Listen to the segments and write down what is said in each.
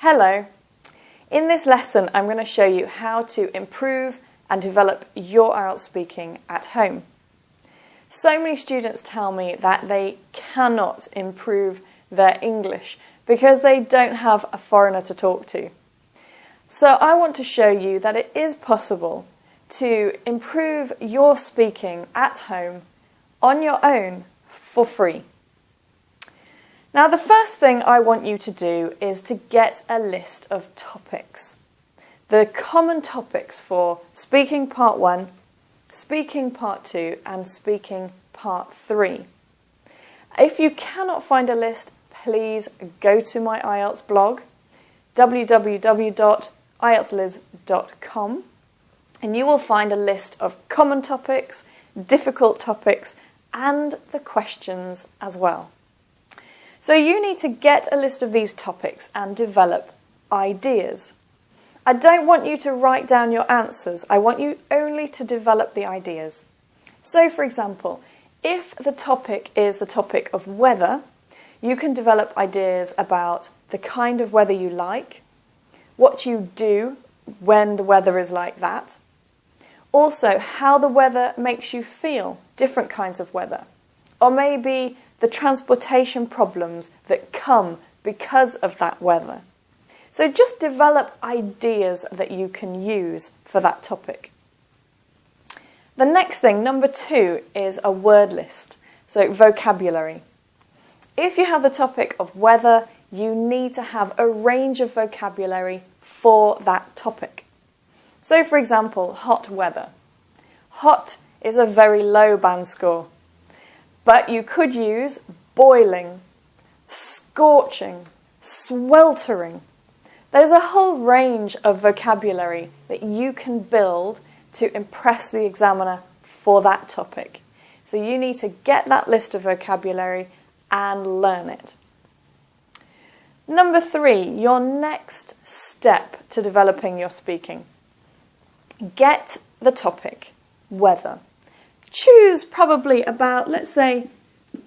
Hello! In this lesson I'm going to show you how to improve and develop your IELTS speaking at home. So many students tell me that they cannot improve their English because they don't have a foreigner to talk to. So I want to show you that it is possible to improve your speaking at home on your own for free. Now, the first thing I want you to do is to get a list of topics. The common topics for Speaking Part 1, Speaking Part 2 and Speaking Part 3. If you cannot find a list, please go to my IELTS blog, www.ieltsliz.com, and you will find a list of common topics, difficult topics, and the questions as well. So you need to get a list of these topics and develop ideas. I don't want you to write down your answers. I want you only to develop the ideas. So, for example, if the topic is the topic of weather, you can develop ideas about the kind of weather you like, what you do when the weather is like that, also how the weather makes you feel, different kinds of weather, or maybe the transportation problems that come because of that weather. So just develop ideas that you can use for that topic. The next thing, number 2, is a word list, so vocabulary. If you have the topic of weather, you need to have a range of vocabulary for that topic. So for example, hot weather. Hot is a very low band score. But you could use boiling, scorching, sweltering. There's a whole range of vocabulary that you can build to impress the examiner for that topic. So you need to get that list of vocabulary and learn it. Number 3, your next step to developing your speaking. Get the topic, weather. Choose probably about, let's say,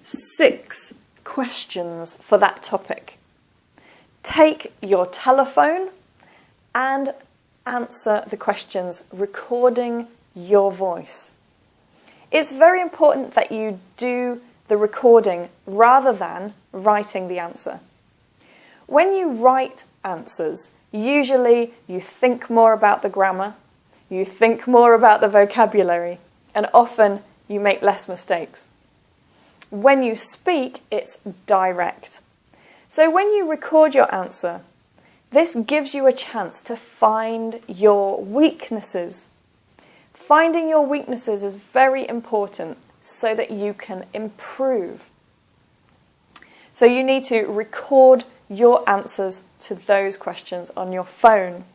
6 questions for that topic. Take your telephone and answer the questions, recording your voice. It's very important that you do the recording rather than writing the answer. When you write answers, usually you think more about the grammar, you think more about the vocabulary, and often you make less mistakes. When you speak, it's direct. So when you record your answer, this gives you a chance to find your weaknesses. Finding your weaknesses is very important so that you can improve. So you need to record your answers to those questions on your phone.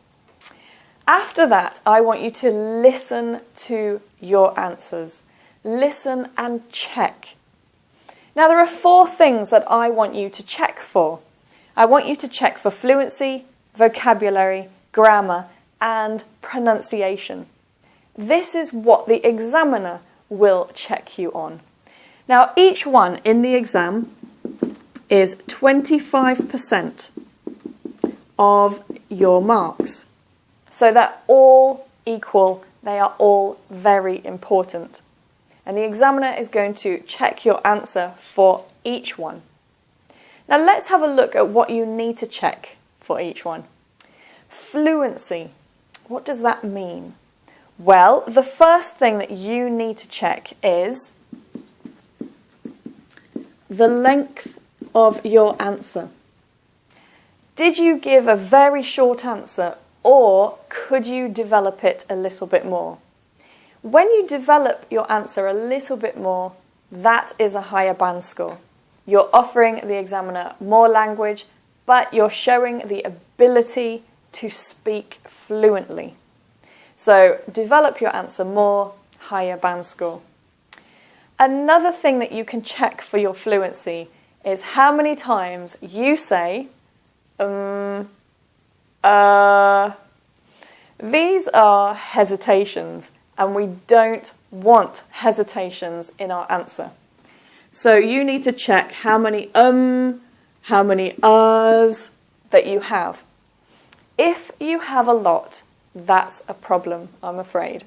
After that, I want you to listen to your answers. Listen and check. Now, there are 4 things that I want you to check for. I want you to check for fluency, vocabulary, grammar, and pronunciation. This is what the examiner will check you on. Now, each one in the exam is 25% of your marks. So they're all equal, they are all very important. And the examiner is going to check your answer for each one. Now let's have a look at what you need to check for each one. Fluency. What does that mean? Well, the first thing that you need to check is the length of your answer. Did you give a very short answer, or could you develop it a little bit more? When you develop your answer a little bit more, that is a higher band score. You're offering the examiner more language, but you're showing the ability to speak fluently. So develop your answer more, higher band score. Another thing that you can check for your fluency is how many times you say, These are hesitations, and we don't want hesitations in our answer. So you need to check how many how many uhs that you have. If you have a lot, that's a problem, I'm afraid.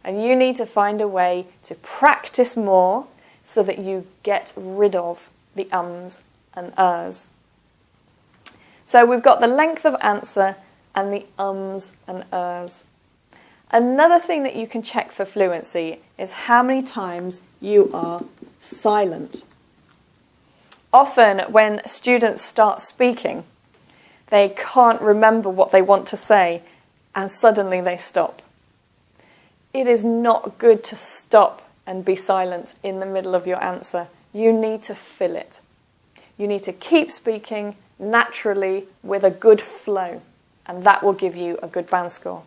And you need to find a way to practice more so that you get rid of the ums and ers. So we've got the length of answer and the ums and ers. Another thing that you can check for fluency is how many times you are silent. Often when students start speaking, they can't remember what they want to say and suddenly they stop. It is not good to stop and be silent in the middle of your answer. You need to fill it. You need to keep speaking naturally with a good flow, and that will give you a good band score.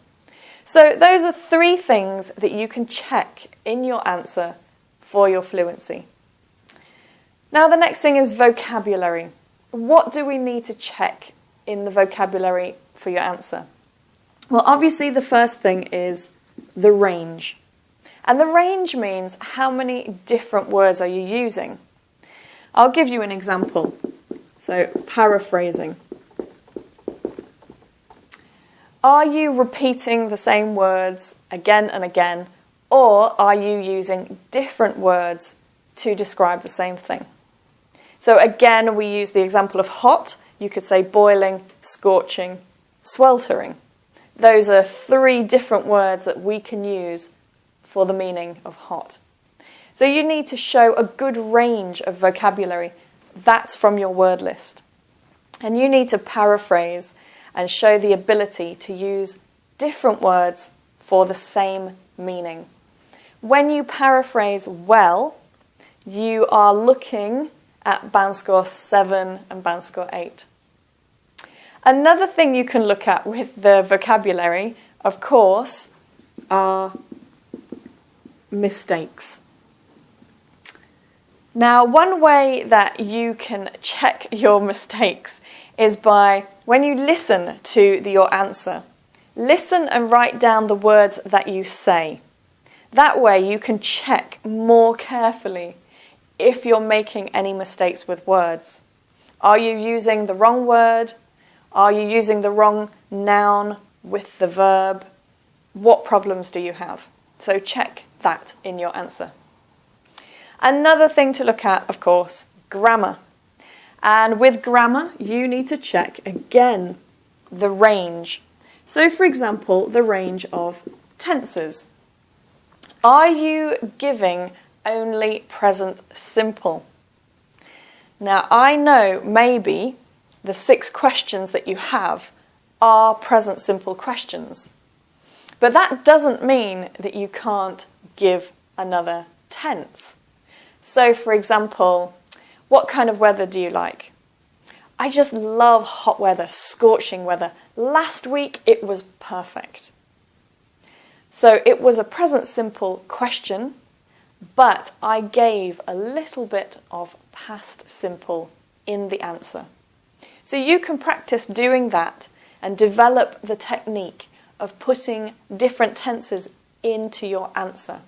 So those are 3 things that you can check in your answer for your fluency. Now the next thing is vocabulary. What do we need to check in the vocabulary for your answer? Well, obviously the first thing is the range. And the range means how many different words are you using. I'll give you an example. So, paraphrasing. Are you repeating the same words again and again, or are you using different words to describe the same thing? So again, we use the example of hot. You could say boiling, scorching, sweltering. Those are 3 different words that we can use for the meaning of hot. So you need to show a good range of vocabulary. That's from your word list. And you need to paraphrase and show the ability to use different words for the same meaning. When you paraphrase well, you are looking at band score 7 and band score 8. Another thing you can look at with the vocabulary, of course, are mistakes. Now, one way that you can check your mistakes is by, when you listen to your answer, listen and write down the words that you say. That way you can check more carefully if you're making any mistakes with words. Are you using the wrong word? Are you using the wrong noun with the verb? What problems do you have? So check that in your answer. Another thing to look at, of course, grammar. And with grammar, you need to check, again, the range. So, for example, the range of tenses. Are you giving only present simple? Now, I know maybe the 6 questions that you have are present simple questions. But that doesn't mean that you can't give another tense. So, for example, what kind of weather do you like? I just love hot weather, scorching weather. Last week it was perfect. So it was a present simple question, but I gave a little bit of past simple in the answer. So you can practice doing that and develop the technique of putting different tenses into your answer.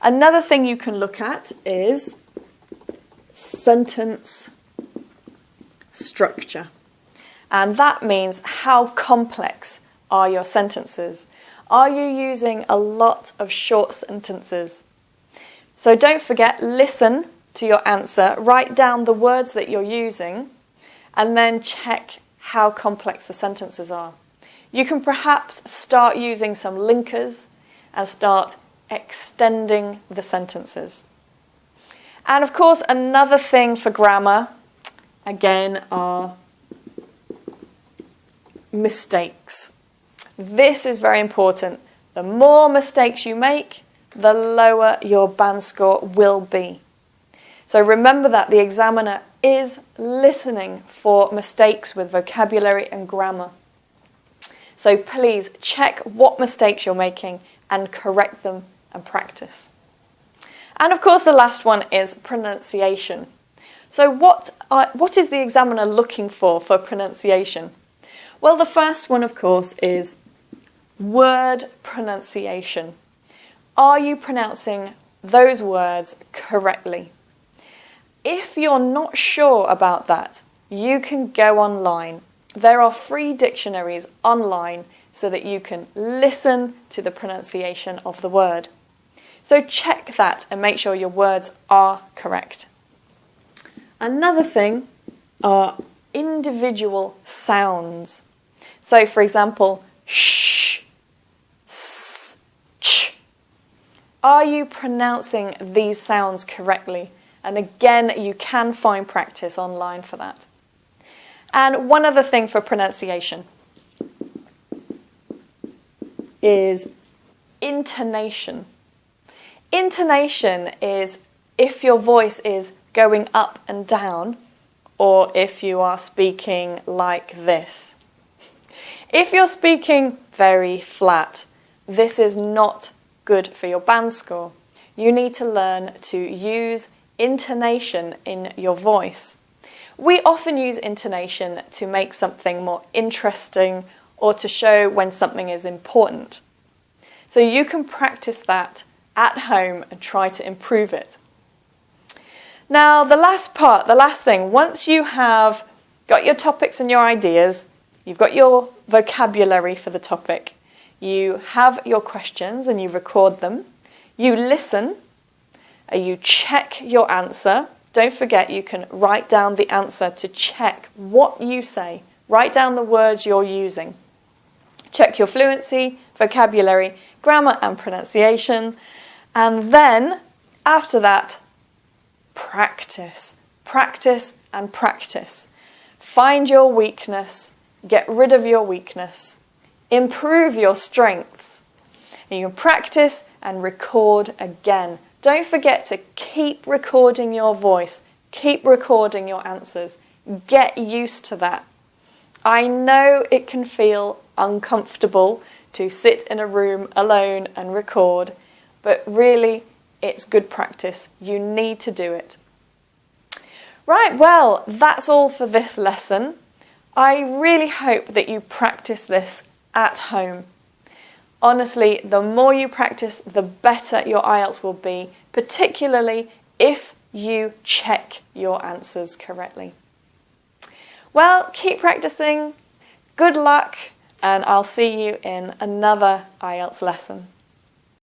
Another thing you can look at is sentence structure. And that means how complex are your sentences. Are you using a lot of short sentences? So don't forget, listen to your answer, write down the words that you're using, and then check how complex the sentences are. You can perhaps start using some linkers and start extending the sentences. And of course, another thing for grammar, again, are mistakes. This is very important. The more mistakes you make, the lower your band score will be. So remember that the examiner is listening for mistakes with vocabulary and grammar. So please check what mistakes you're making and correct them and practice. And of course the last one is pronunciation. So what is the examiner looking for pronunciation? Well, the first one, of course, is word pronunciation. Are you pronouncing those words correctly? If you're not sure about that, you can go online There are free dictionaries online so that you can listen to the pronunciation of the word. So check that and make sure your words are correct. Another thing are individual sounds. So for example, sh, s, ch. Are you pronouncing these sounds correctly? And again, you can find practice online for that. And one other thing for pronunciation is intonation. Intonation is if your voice is going up and down, or if you are speaking like this. If you're speaking very flat, this is not good for your band score. You need to learn to use intonation in your voice. We often use intonation to make something more interesting or to show when something is important. So you can practice that at home and try to improve it. Now, the last thing, once you have got your topics and your ideas, you've got your vocabulary for the topic, you have your questions and you record them, you listen, you check your answer. Don't forget you can write down the answer to check what you say. Write down the words you're using. Check your fluency, vocabulary, grammar and pronunciation. And then, after that, practice. Practice and practice. Find your weakness. Get rid of your weakness. Improve your strengths. And you can practice and record again. Don't forget to keep recording your voice. Keep recording your answers. Get used to that. I know it can feel uncomfortable to sit in a room alone and record, but really it's good practice. You need to do it. Right, well, that's all for this lesson. I really hope that you practice this at home. Honestly, the more you practice, the better your IELTS will be, particularly if you check your answers correctly. Well, keep practicing. Good luck, and I'll see you in another IELTS lesson.